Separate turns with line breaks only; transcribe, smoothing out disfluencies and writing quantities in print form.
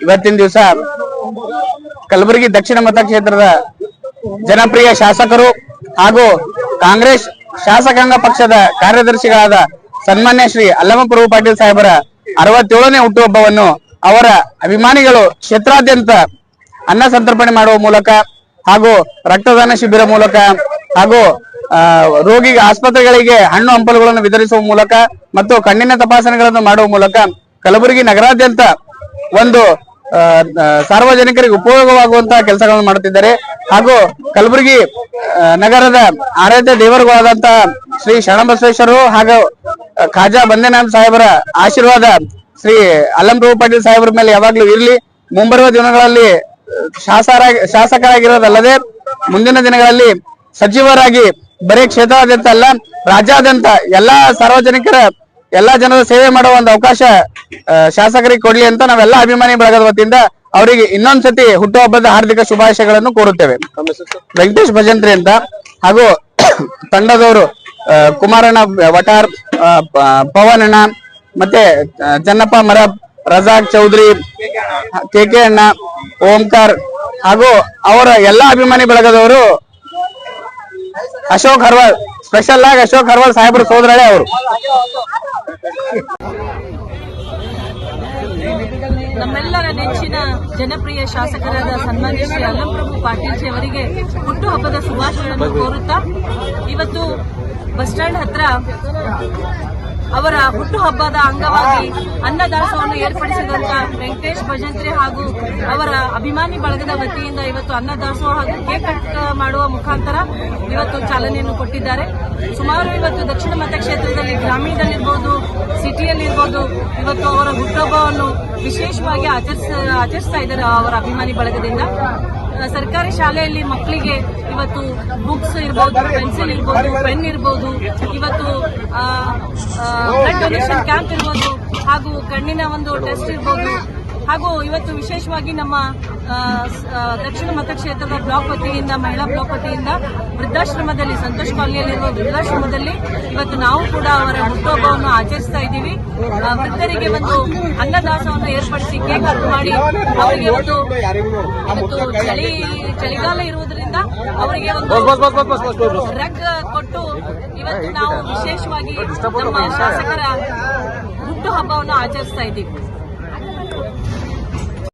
ಇವತ್ತಿನ ದಿವಸ ಕಲಬುರಗಿ ದಕ್ಷಿಣ ಮತಕ್ಷೇತ್ರದ ಜನಪ್ರಿಯ ಶಾಸಕರು ಹಾಗೂ ಕಾಂಗ್ರೆಸ್ ಶಾಸಕಾಂಗ ಪಕ್ಷದ ಕಾರ್ಯದರ್ಶಿಗಳಾದ ಸನ್ಮಾನ್ಯ ಶ್ರೀ ಅಲ್ಲಮಪ್ರಭು ಪಾಟೀಲ್ ಸಾಹೇಬರ 67ನೇ ಹುಟ್ಟುಹಬ್ಬವನ್ನು ಅವರ ಅಭಿಮಾನಿಗಳು ಕ್ಷೇತ್ರಾದ್ಯಂತ ಅನ್ನ ಸಂತರ್ಪಣೆ ಮಾಡುವ ಮೂಲಕ ಹಾಗೂ ರಕ್ತದಾನ ಶಿಬಿರ ಮೂಲಕ ಹಾಗೂ ರೋಗಿಗೆ ಆಸ್ಪತ್ರೆಗಳಿಗೆ ಹಣ್ಣು ಹಂಪಲುಗಳನ್ನು ವಿತರಿಸುವ ಮೂಲಕ ಮತ್ತು ಕಣ್ಣಿನ ತಪಾಸಣೆಗಳನ್ನು ಮಾಡುವ ಮೂಲಕ ಕಲಬುರಗಿ ನಗರಾದ್ಯಂತ ಒಂದು ಸಾರ್ವಜನಿಕರಿಗೆ ಉಪಯೋಗವಾಗುವಂತಹ ಕೆಲಸಗಳನ್ನು ಮಾಡುತ್ತಿದ್ದಾರೆ. ಹಾಗೂ ಕಲಬುರಗಿ ನಗರದ ಆರಾಧ್ಯ ದೇವರುಗಳಾದಂತಹ ಶ್ರೀ ಶರಣಬಸವೇಶ್ವರರು ಹಾಗೂ ಖಾಜಾ ಬಂದೇನಾಥ್ ಸಾಹೇಬರ ಆಶೀರ್ವಾದ ಶ್ರೀ ಅಲ್ಲಮಪ್ರಭು ಪಾಟೀಲ್ ಸಾಹೇಬರ ಮೇಲೆ ಯಾವಾಗ್ಲೂ ಇರಲಿ. ಮುಂಬರುವ ದಿನಗಳಲ್ಲಿ ಶಾಸಕರಾಗಿರೋದಲ್ಲದೆ ಮುಂದಿನ ದಿನಗಳಲ್ಲಿ ಸಚಿವರಾಗಿ ಬರೀ ಕ್ಷೇತ್ರಾದ್ಯಂತ ಅಲ್ಲ ರಾಜ್ಯಾದ್ಯಂತ ಎಲ್ಲಾ ಸಾರ್ವಜನಿಕರ ಎಲ್ಲಾ ಜನರ ಸೇವೆ ಮಾಡುವ ಒಂದು ಅವಕಾಶ ಶಾಸಕರಿಗೆ ಕೊಡ್ಲಿ ಅಂತ ನಾವೆಲ್ಲ ಅಭಿಮಾನಿ ಬಳಗದ ವತಿಯಿಂದ ಅವರಿಗೆ ಇನ್ನೊಂದ್ಸತಿ ಹುಟ್ಟುಹಬ್ಬದ ಹಾರ್ದಿಕ ಶುಭಾಶಯಗಳನ್ನು ಕೋರುತ್ತೇವೆ. ವೆಂಕಟೇಶ್ ಭಜಂತ್ರಿ ಅಂತ ಹಾಗೂ ತಂಡದವರು ಕುಮಾರಣ್ಣ ವಟಾರ್, ಪವನ್ ಅಣ್ಣ, ಮತ್ತೆ ಚನ್ನಪ್ಪ ಮರಬ್, ರಜಾಕ್ ಚೌಧರಿ, ಕೆಕೆ ಅಣ್ಣ, ಓಂಕಾರ್ ಹಾಗೂ ಅವರ ಎಲ್ಲಾ ಅಭಿಮಾನಿ ಬಳಗದವರು, ಅಶೋಕ್ ಹರ್ವಾಲ್, ಸ್ಪೆಷಲ್ ಆಗಿ ಅಶೋಕ್ ಹರ್ವಾಲ್ ಸಾಹೇಬರು ಸೋದರಳೆ ಅವರು.
ನಮ್ಮೆಲ್ಲರ ನೆಚ್ಚಿನ ಜನಪ್ರಿಯ ಶಾಸಕರಾದ ಸನ್ಮಾನ್ಯ ಶ್ರೀ ಅಲ್ಲಮಪ್ರಭು ಪಾಟೀಲ್ ಜಿ ಅವರಿಗೆ ಹುಟ್ಟುಹಬ್ಬದ ಶುಭಾಶಯಗಳನ್ನು ಕೋರುತ್ತಾ ಇವತ್ತು ಬಸ್ ಸ್ಟ್ಯಾಂಡ್ ಹತ್ರ ಅವರ ಹುಟ್ಟುಹಬ್ಬದ ಅಂಗವಾಗಿ ಅನ್ನದಾಸೋಹವನ್ನು ಏರ್ಪಡಿಸಿದಂತ ವೆಂಕಟೇಶ್ ಭಜಂತ್ರಿ ಹಾಗೂ ಅವರ ಅಭಿಮಾನಿ ಬಳಗದ ವತಿಯಿಂದ ಇವತ್ತು ಅನ್ನದಾಸೋಹ ಹಾಗೂ ಕೇಕ್ ಕಟ್ ಮಾಡುವ ಮುಖಾಂತರ ಇವತ್ತು ಚಾಲನೆಯನ್ನು ಕೊಟ್ಟಿದ್ದಾರೆ. ಸುಮಾರು ಇವತ್ತು ದಕ್ಷಿಣ ಮತಕ್ಷೇತ್ರದಲ್ಲಿ ಗ್ರಾಮೀಣದಲ್ಲಿರ್ಬೋದು, ಸಿಟಿಯಲ್ಲಿರ್ಬೋದು ಇವತ್ತು ಅವರ ಹುಟ್ಟುಹಬ್ಬವನ್ನು ವಿಶೇಷವಾಗಿ ಆಚರಿಸ್ತಾ ಇದ್ದಾರೆ ಅವರ ಅಭಿಮಾನಿ ಬಳಗದಿಂದ. ಸರ್ಕಾರಿ ಶಾಲೆಯಲ್ಲಿ ಮಕ್ಕಳಿಗೆ ಇವತ್ತು ಬುಕ್ಸ್ ಇರ್ಬೋದು, ಪೆನ್ಸಿಲ್ ಇರ್ಬೋದು, ಪೆನ್ ಇರ್ಬೋದು, ಇವತ್ತು ಬ್ಲಡ್ ಡೊನೇಷನ್ ಕ್ಯಾಂಪ್ ಇರ್ಬೋದು, ಹಾಗೂ ಕಣ್ಣಿನ ಒಂದು ಟೆಸ್ಟ್ ಇರ್ಬೋದು, ಹಾಗೂ ಇವತ್ತು ವಿಶೇಷವಾಗಿ ನಮ್ಮ ದಕ್ಷಿಣ ಮತಕ್ಷೇತ್ರದ ಬ್ಲಾಕ್ ವತಿಯಿಂದ, ಮಹಿಳಾ ಬ್ಲಾಕ್ ವತಿಯಿಂದ ವೃದ್ಧಾಶ್ರಮದಲ್ಲಿ, ಸಂತೋಷ್ ಕಾಲನಿಯಲ್ಲಿರುವ ವೃದ್ಧಾಶ್ರಮದಲ್ಲಿ ಇವತ್ತು ನಾವು ಕೂಡ ಅವರ ಹುಟ್ಟುಹಬ್ಬವನ್ನು ಆಚರಿಸ್ತಾ ಇದ್ದೀವಿ. ವೃದ್ಧರಿಗೆ ಒಂದು ಅನ್ನದಾಸವನ್ನು ಏರ್ಪಡಿಸಿ ಕೇಕ್ ಕಟ್ ಮಾಡಿ ಅವರಿಗೆ ಒಂದು ಚಳಿಗಾಲ ಇರುವುದರಿಂದ ಅವರಿಗೆ ಒಂದು ರಗ್ ಕೊಟ್ಟು ಇವತ್ತು ನಾವು ವಿಶೇಷವಾಗಿ ನಮ್ಮ ಶಾಸಕರ ಹುಟ್ಟುಹಬ್ಬವನ್ನು ಆಚರಿಸ್ತಾ ಇದ್ದೀವಿ.